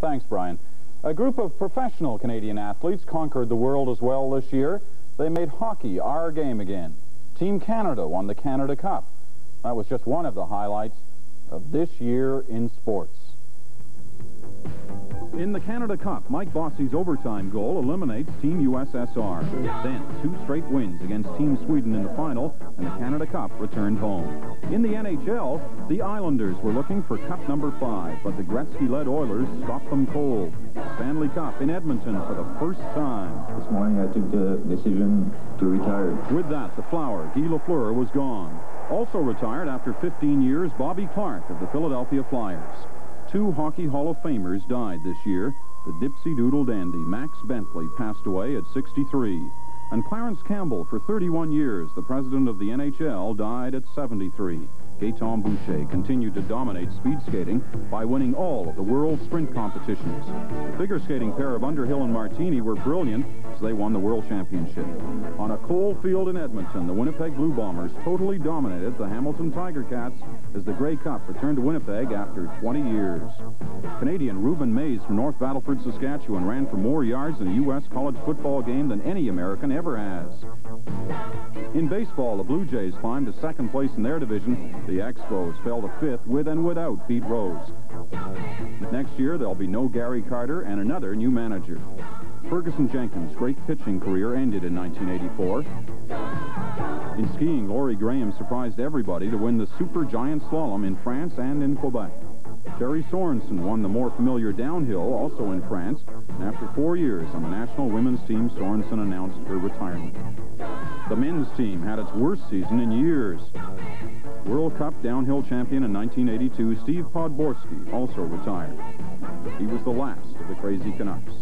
Thanks, Brian. A group of professional Canadian athletes conquered the world as well this year. They made hockey our game again. Team Canada won the Canada Cup. That was just one of the highlights of this year in sports. In the Canada Cup, Mike Bossy's overtime goal eliminates Team USSR. Then, 2 straight wins against Team Sweden in the final, and the Canada Cup returned home. In the NHL, the Islanders were looking for Cup number 5, but the Gretzky-led Oilers stopped them cold. Stanley Cup in Edmonton for the first time. This morning I took the decision to retire. With that, the Flower, Guy Lafleur, was gone. Also retired after 15 years, Bobby Clarke of the Philadelphia Flyers. 2 Hockey Hall of Famers died this year. The Dipsy Doodle dandy Max Bentley passed away at 63. And Clarence Campbell, for 31 years, the president of the NHL, died at 73. Gaëtan Boucher continued to dominate speed skating by winning all of the world sprint competitions. The figure skating pair of Underhill and Martini were brilliant as they won the World Championship. On a cold field in Edmonton, the Winnipeg Blue Bombers totally dominated the Hamilton Tiger Cats as the Grey Cup returned to Winnipeg after 20 years. Canadian Ruben Mays from North Battleford, Saskatchewan ran for more yards in a U.S. college football game than any American ever has. In baseball, the Blue Jays climbed to 2nd place in their division. The Expos fell to 5th with and without Pete Rose. Next year, there'll be no Gary Carter and another new manager. Ferguson Jenkins' great pitching career ended in 1984. In skiing, Laurie Graham surprised everybody to win the Super Giant Slalom in France and in Quebec. Terry Sorensen won the more familiar downhill, also in France. And after 4 years on the national women's team, Sorensen announced her retirement. The men's team had its worst season in years. World Cup downhill champion in 1982, Steve Podborski, also retired. He was the last of the Crazy Canucks.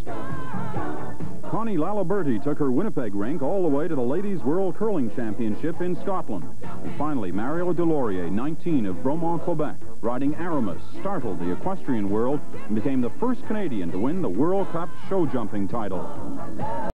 Connie Laliberty took her Winnipeg rink all the way to the Ladies' World Curling Championship in Scotland. And finally, Mario Delorier, 19, of Bromont, Quebec, riding Aramis, startled the equestrian world and became the first Canadian to win the World Cup show jumping title.